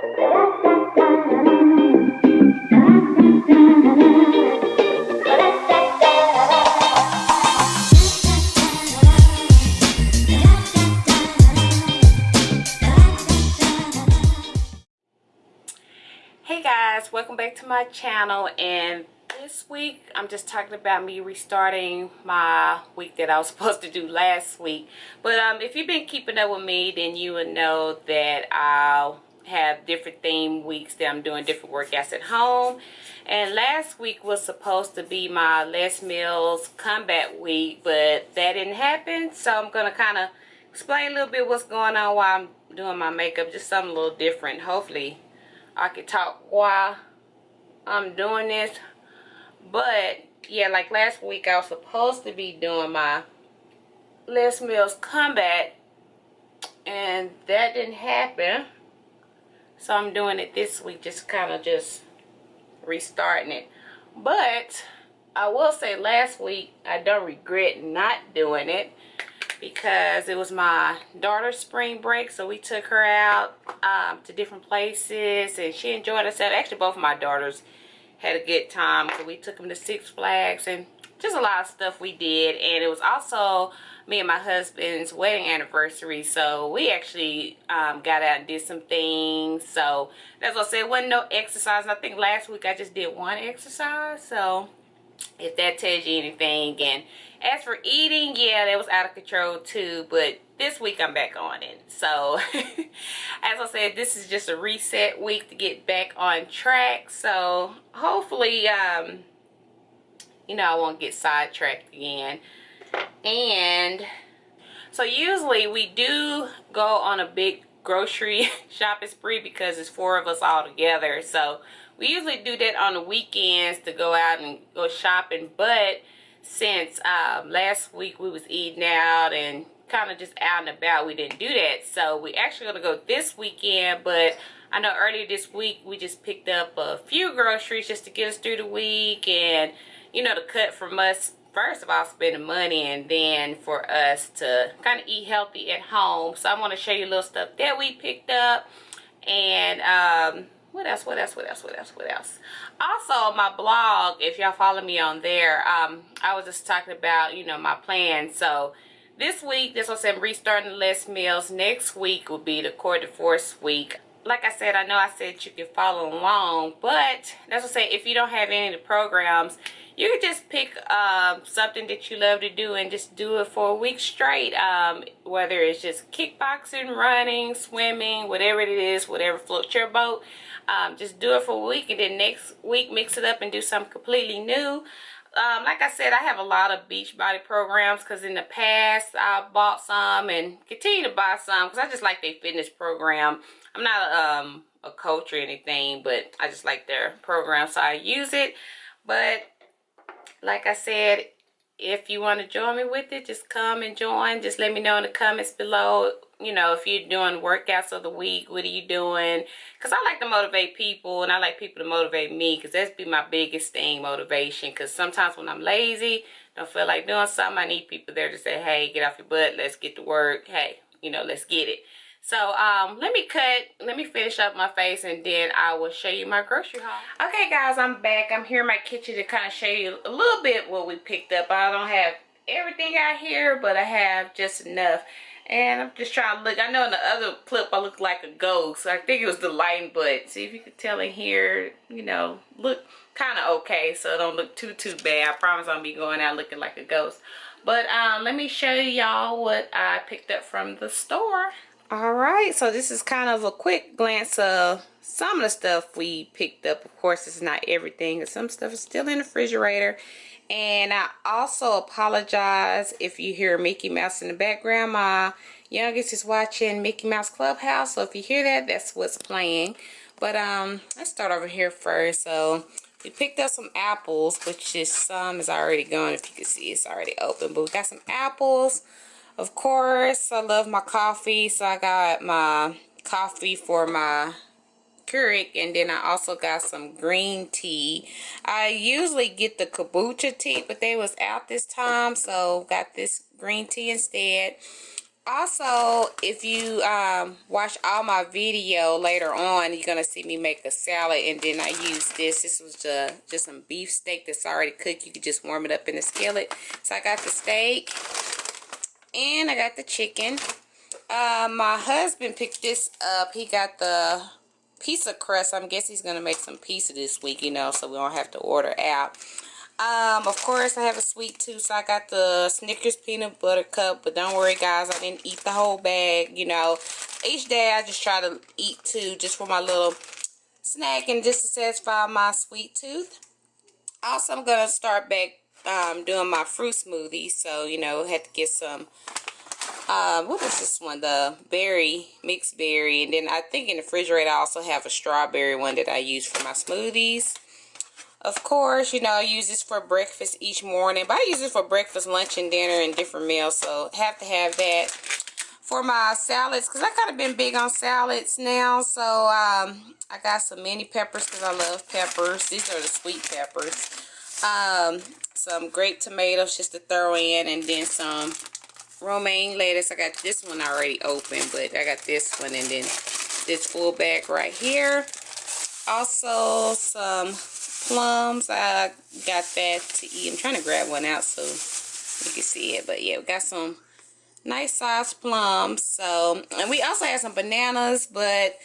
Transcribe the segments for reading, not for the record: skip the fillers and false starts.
Hey guys, welcome back to my channel. And this week I'm just talking about me restarting my week that I was supposed to do last week. But if you've been keeping up with me, then you would know that I'll have different theme weeks that I'm doing different workouts at home. And last week was supposed to be my Les Mills comeback week, but that didn't happen. So I'm going to kind of explain a little bit what's going on while I'm doing my makeup, just something a little different. Hopefully I could talk while I'm doing this. But yeah, like last week I was supposed to be doing my Les Mills comeback, and that didn't happen. So I'm doing it this week, just kind of just restarting it. But I will say last week I don't regret not doing it, because it was my daughter's spring break, so we took her out to different places, and she enjoyed herself. Actually, both of my daughters had a good time, so we took them to Six Flags and just a lot of stuff we did. And it was also me and my husband's wedding anniversary, so we actually got out and did some things. So that's what I said, it wasn't no exercise, and I think last week I just did one exercise, so if that tells you anything. And as for eating, yeah, that was out of control too, but this week I'm back on it. So as I said, this is just a reset week to get back on track. So hopefully you know, I won't get sidetracked again. And so usually we do go on a big grocery shopping spree because it's 4 of us all together. So we usually do that on the weekends to go out and go shopping. But since last week we was eating out and kind of just out and about, we didn't do that. So we actually going to go this weekend. But I know earlier this week we just picked up a few groceries just to get us through the week, and you know, to cut from us, first of all, spending money, and then for us to kind of eat healthy at home. So I want to show you a little stuff that we picked up. And what else? Also, on my blog, if y'all follow me on there, I was just talking about, you know, my plans. So this week, this was I'm restarting the Les Mills. Next week will be the Court Divorce week. Like I said, I know I said you can follow along, but that's what I say, if you don't have any of the programs, you can just pick something that you love to do and just do it for a week straight. Whether it's just kickboxing, running, swimming, whatever it is, whatever floats your boat. Just do it for a week, and then next week mix it up and do something completely new. Like I said, I have a lot of Beachbody programs because in the past I bought some and continue to buy some because I just like their fitness program. I'm not a coach or anything, but I just like their program, so I use it. But like I said, if you want to join me with it, just come and join. Just let me know in the comments below, you know, if you're doing workouts of the week, what are you doing? Because I like to motivate people, and I like people to motivate me, because that's be my biggest thing, motivation. Because sometimes when I'm lazy, don't feel like doing something, I need people there to say, hey, get off your butt, let's get to work. Hey, you know, let's get it. So let me finish up my face, and then I will show you my grocery haul. Okay guys, I'm back. I'm here in my kitchen to kind of show you a little bit what we picked up. I don't have everything out here, but I have just enough. And I'm just trying to look. I know in the other clip I look like a ghost. I think it was the lighting, but see if you could tell in here, you know, look kind of okay, so it don't look too bad. I promise I'll be going out looking like a ghost. But let me show y'all what I picked up from the store. Alright, so this is kind of a quick glance of some of the stuff we picked up. Of course, it's not everything, because some stuff is still in the refrigerator. And I also apologize if you hear Mickey Mouse in the background. My youngest is watching Mickey Mouse Clubhouse, so if you hear that, that's what's playing. But let's start over here first. So we picked up some apples, which is some is already gone. If you can see, it's already open. But we got some apples. Of course, I love my coffee, so I got my coffee for my Keurig, and then I also got some green tea. I usually get the kombucha tea, but they was out this time, so got this green tea instead. Also, if you watch all my video later on, you're gonna see me make a salad, and then I use this. This was just some beef steak that's already cooked. You could just warm it up in the skillet. So I got the steak and I got the chicken. My husband picked this up. He got the pizza crust. I guess he's gonna make some pizza this week, you know, so we don't have to order out. Of course, I have a sweet tooth, so I got the Snickers peanut butter cup. But don't worry, guys, I didn't eat the whole bag. You know, each day I just try to eat two, just for my little snack and just to satisfy my sweet tooth. Also, I'm gonna start back doing my fruit smoothie. So, you know, had to get some. What was this one? The berry, mixed berry, and then I think in the refrigerator I also have a strawberry one that I use for my smoothies. Of course, you know, I use this for breakfast each morning, but I use it for breakfast, lunch, and dinner and different meals, so have to have that. For my salads, because I kind of been big on salads now, so I got some mini peppers because I love peppers. These are the sweet peppers. Some grape tomatoes just to throw in, and then some romaine lettuce. I got this one already open, but I got this one, and then this full bag right here. Also, some plums. I got that to eat. I'm trying to grab one out so you can see it, but yeah, we got some nice sized plums. So, and we also had some bananas, but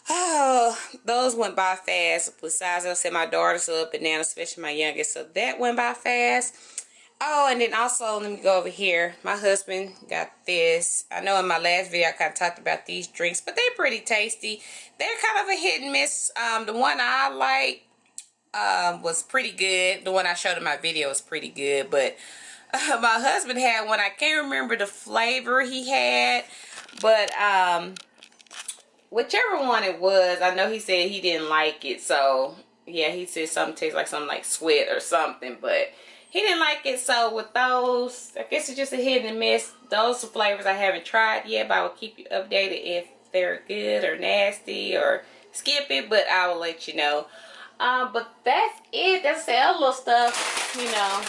oh, those went by fast. Besides, I said my daughters love bananas, especially my youngest, so that went by fast. Oh, and then also, let me go over here. My husband got this. I know in my last video I kind of talked about these drinks, but they're pretty tasty. They're kind of a hit and miss. The one I like was pretty good. The one I showed in my video was pretty good, but my husband had one. I can't remember the flavor he had, but whichever one it was, I know he said he didn't like it. So yeah, he said something tastes like something like sweat or something, but he didn't like it. So with those, I guess it's just a hit and miss. Those are flavors I haven't tried yet, but I will keep you updated if they're good or nasty, or skip it, but I will let you know. But that's it. That's the other little stuff, you know.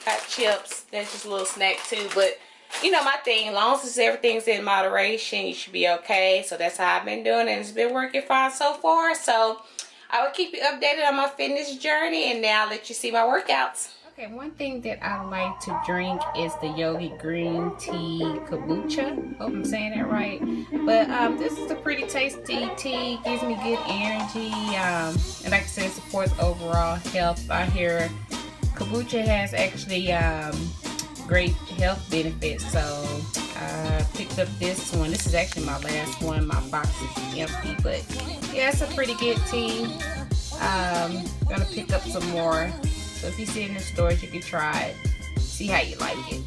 Got chips. That's just a little snack too. But, you know, my thing, as long as everything's in moderation, you should be okay. So that's how I've been doing, and it's been working fine so far. So I will keep you updated on my fitness journey, and now I'll let you see my workouts. Okay, one thing that I like to drink is the Yogi Green Tea Kombucha. Hope I'm saying that right. But this is a pretty tasty tea. Gives me good energy. And like I said, supports overall health. I hear kombucha has actually great health benefits. So I picked up this one. This is actually my last one. My box is empty. But yeah, it's a pretty good tea. Gonna pick up some more. So if you see it in the stores, you can try it. See how you like it.